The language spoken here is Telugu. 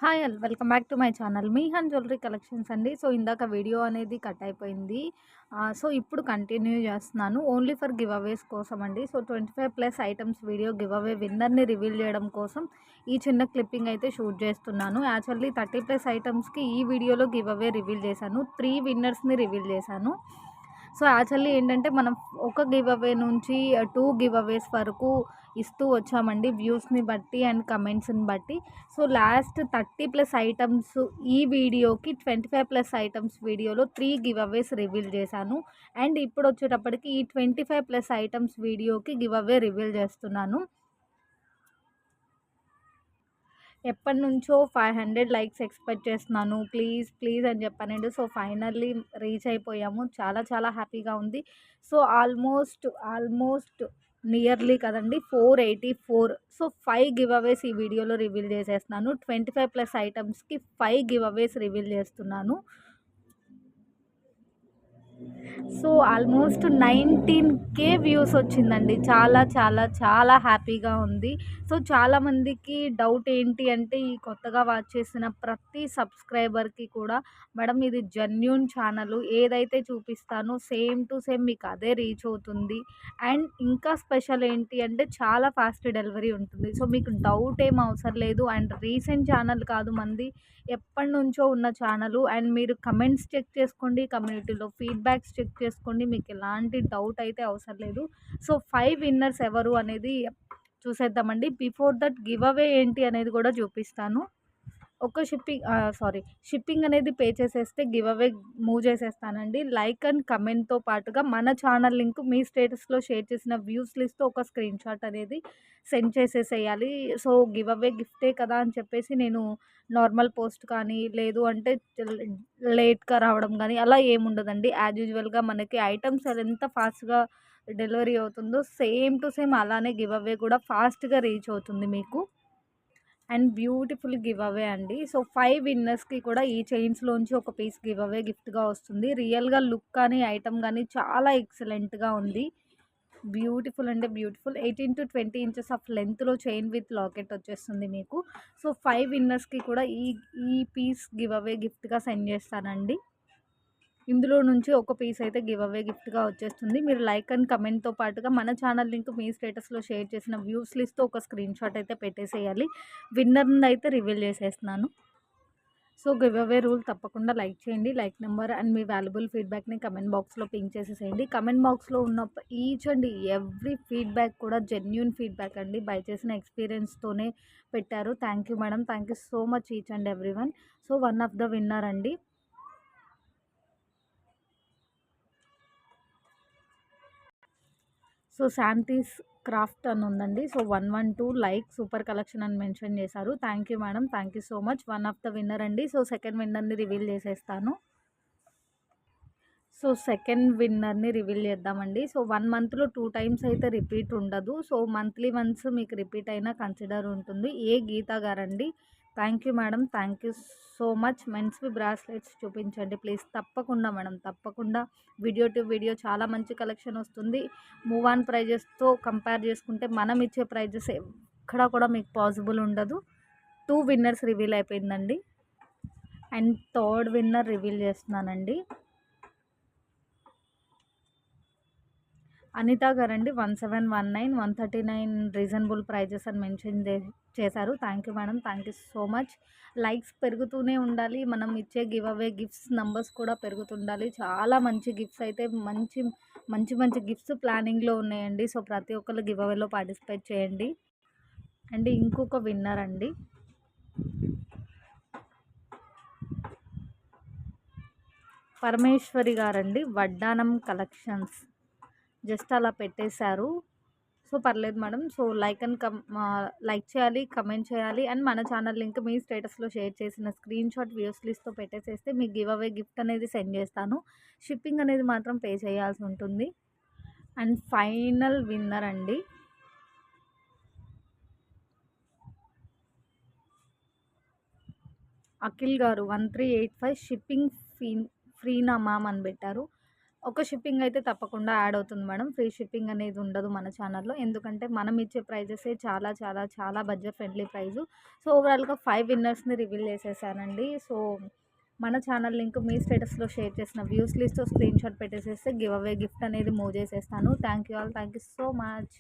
Hi all welcome back to my channel Mihan jewellery collections అండి. సో ఇందాక వీడియో అనేది కట్ అయిపోయింది. సో ఇప్పుడు కంటిన్యూ చేస్తున్నాను. ఓన్లీ ఫర్ గివ్ అవేస్ కోసం అండి. So 25+ items video giveaway విన్నర్ని రివీల్ చేయడం కోసం ఈ చిన్న క్లిప్పింగ్ అయితే షూట్ చేస్తున్నాను. యాక్చువల్లీ 30+ ఐటమ్స్కి ఈ వీడియోలో గివ్ అవే రివీల్ చేశాను. 3 విన్నర్స్ని రివీల్ చేశాను. సో యాక్చువల్లీ ఏంటంటే మనం ఒక గివ్ అవే నుంచి 2 గివ్ అవేస్ వరకు ఇస్తూ వచ్చామండి, వ్యూస్ని బట్టి అండ్ కమెంట్స్ని బట్టి. సో లాస్ట్ 30+ ఐటమ్స్ ఈ వీడియోకి 25+ ఐటమ్స్ వీడియోలో 3 గివ్ అవేస్ రివీల్ చేశాను. అండ్ ఇప్పుడు వచ్చేటప్పటికి ఈ 25+ ఐటమ్స్ వీడియోకి గివ్ అవే రివీల్ చేస్తున్నాను. ఎప్పటినుంచో 500 లైక్స్ ఎక్స్పెక్ట్ చేస్తున్నాను. ప్లీజ్ ప్లీజ్ అని చెప్పానండి. సో ఫైనల్లీ రీచ్ అయిపోయాము. చాలా చాలా హ్యాపీగా ఉంది. సో ఆల్మోస్ట్ నియర్లీ కదండి 484. సో 5 గివ్ అవేస్ ఈ వీడియోలో రివీల్ చేసేస్తున్నాను. 25+ ఐటమ్స్కి 5 గివ్ అవేస్ రివీల్ చేస్తున్నాను. సో ఆల్మోస్ట్ 19K వ్యూస్ వచ్చిందండి. చాలా చాలా చాలా హ్యాపీగా ఉంది. సో చాలామందికి డౌట్ ఏంటి అంటే ఈ కొత్తగా వాచ్ చేసిన ప్రతి సబ్స్క్రైబర్కి కూడా మేడం ఇది జెన్యూన్ ఛానల్, ఏదైతే చూపిస్తానో సేమ్ టు సేమ్ మీకు అదే రీచ్ అవుతుంది. అండ్ ఇంకా స్పెషల్ ఏంటి అంటే చాలా ఫాస్ట్ డెలివరీ ఉంటుంది. సో మీకు డౌట్ ఏం అవసరం లేదు. అండ్ రీసెంట్ ఛానల్ కాదు మంది, ఎప్పటినుంచో ఉన్న ఛానలు. అండ్ మీరు కమెంట్స్ చెక్ చేసుకోండి, కమ్యూనిటీలో ఫీడ్బ్యాక్స్ చెక్ చేసుకోండి, మీకు ఎలాంటి డౌట్ అయితే అవసరం లేదు. సో 5 విన్నర్స్ ఎవరు అనేది చూసేద్దామండి. బిఫోర్ దట్ గివ్ అవే ఏంటి అనేది కూడా చూపిస్తాను. ఒక షిప్పింగ్ అనేది పే చేసేస్తే గివ్ అవే మూవ్ చేసేస్తానండి. లైక్ అండ్ కమెంట్తో పాటుగా మన ఛానల్ లింక్ మీ స్టేటస్లో షేర్ చేసిన వ్యూస్ లిస్ట్ ఒక స్క్రీన్ షాట్ అనేది సెండ్ చేసేసేయాలి. సో గివ్ అవే గిఫ్టే కదా అని చెప్పేసి నేను నార్మల్ పోస్ట్ కానీ లేదు అంటే లేట్గా రావడం కానీ అలా ఏముండదండి. యాజ్ యూజువల్గా మనకి ఐటమ్స్ ఎంత ఫాస్ట్గా డెలివరీ అవుతుందో సేమ్ టు సేమ్ అలానే గివ్ అవే కూడా ఫాస్ట్గా రీచ్ అవుతుంది మీకు. అండ్ బ్యూటిఫుల్ గివ్ అవే అండి. సో 5 విన్నర్స్కి కూడా ఈ చైన్స్లోంచి ఒక పీస్ గివ్ అవే గిఫ్ట్గా వస్తుంది. రియల్గా లుక్ కానీ ఐటమ్ కానీ చాలా ఎక్సలెంట్గా ఉంది. బ్యూటిఫుల్ అంటే బ్యూటిఫుల్ 18 to 20 ఇంచెస్ ఆఫ్ లెంత్లో చైన్ విత్ లాకెట్ వచ్చేస్తుంది మీకు. సో 5 విన్నర్స్కి కూడా ఈ ఈ పీస్ గివ్ అవే గిఫ్ట్గా సెండ్ చేస్తానండి. ఇందులో నుంచి ఒక పీస్ అయితే గివ్ అవే గిఫ్ట్గా వచ్చేస్తుంది. మీరు లైక్ అండ్ కమెంట్తో పాటుగా మన ఛానల్ లింక్ మీ స్టేటస్లో షేర్ చేసిన వ్యూస్ లిస్ట్తో ఒక స్క్రీన్ షాట్ అయితే పెట్టేసేయాలి. విన్నర్ని అయితే రివీల్ చేసేస్తున్నాను. సో గివ్ అవే రూల్ తప్పకుండా లైక్ చేయండి. లైక్ నెంబర్ అండ్ మీ వాల్యుబుల్ ఫీడ్బ్యాక్ని కమెంట్ బాక్స్లో పింక్ చేసేసేయండి. కమెంట్ బాక్స్లో ఉన్న ఈచ్ అండ్ ఎవ్రీ ఫీడ్బ్యాక్ కూడా జెన్యూన్ ఫీడ్బ్యాక్ అండి. బై చేసిన ఎక్స్పీరియన్స్తోనే పెట్టారు. Thank you madam, thank you so much each and every one. So one of the winner అండి. సో శాంతీస్ క్రాఫ్ట్ అని ఉందండి. సో 112 లైక్ సూపర్ కలెక్షన్ అని మెన్షన్ చేశారు. Thank you madam, thank you so much. One of the winner అండి. సో సెకండ్ విన్నర్ని రివీల్ చేసేస్తాను. సో సెకండ్ విన్నర్ని రివీల్ చేద్దామండి. సో 1 మంత్లో 2 టైమ్స్ అయితే రిపీట్ ఉండదు. సో మంత్లీ వన్స్ మీకు రిపీట్ అయినా కన్సిడర్ ఉంటుంది. ఏ గీతా గారండి. Thank you madam, thank you so much. మెన్స్వి బ్రాస్లెట్స్ చూపించండి ప్లీజ్. తప్పకుండా మేడం, తప్పకుండా. వీడియో టు వీడియో చాలా మంచి కలెక్షన్ వస్తుంది. మూవ్ ఆన్ ప్రైజెస్తో కంపేర్ చేసుకుంటే మనం ఇచ్చే ప్రైజెస్ ఎక్కడ కూడా మీకు పాసిబుల్ ఉండదు. 2 విన్నర్స్ రివీల్ అయిపోయిందండి. అండ్ థర్డ్ విన్నర్ రివీల్ చేస్తున్నానండి. అనిత గారండి. 1719 139 రీజనబుల్ ప్రైజెస్ అని మెన్షన్ చేశారు. Thank you madam, thank you so much. Likes పెరుగుతూనే ఉండాలి. మనం ఇచ్చే గివ్ అవే గిఫ్ట్స్ నంబర్స్ కూడా పెరుగుతుండాలి. చాలా మంచి గిఫ్ట్స్ అయితే మంచి మంచి మంచి గిఫ్ట్స్ ప్లానింగ్లో ఉన్నాయండి. సో ప్రతి ఒక్కరు గివ్ అవేలో పార్టిసిపేట్ చేయండి. అండ్ ఇంకొక విన్నర్ అండి. పరమేశ్వరి గారండి. వడ్డానం కలెక్షన్స్ జస్ట్ అలా పెట్టేశారు. సో పర్లేదు మేడం. సో లైక్ చేయాలి, కమెంట్ చేయాలి అండ్ మన ఛానల్ లింక్ మీ స్టేటస్లో షేర్ చేసిన స్క్రీన్ షాట్ వ్యూస్ లిస్ట్తో పెట్టేసేస్తే మీకు గివ్ అవే గిఫ్ట్ అనేది సెండ్ చేస్తాను. షిప్పింగ్ అనేది మాత్రం పే చేయాల్సి ఉంటుంది. అండ్ ఫైనల్ విన్నర్ అండి. అఖిల్ గారు 1385 షిప్పింగ్ ఫ్రీనా మ్యామ్ అని పెట్టారు. ఒక షిప్పింగ్ అయితే తప్పకుండా యాడ్ అవుతుంది మేడం. ఫ్రీ షిప్పింగ్ అనేది ఉండదు మన ఛానల్‌లో. ఎందుకంటే మనం ఇచ్చే ప్రైజెసే చాలా చాలా చాలా బడ్జెట్ ఫ్రెండ్లీ ప్రైజు. సో, ఓవరాల్‌గా 5 విన్నర్స్‌ని రివీల్ చేసేసానండి. సో, మన ఛానల్ లింక్ మీ స్టేటస్‌లో షేర్ చేసిన వ్యూస్ లిస్ట్‌తో స్క్రీన్‌షాట్ పెట్టేసేస్తే గివ్ అవే గిఫ్ట్ అనేది మూవ్ చేసేస్తాను. Thank you all. Thank you so much.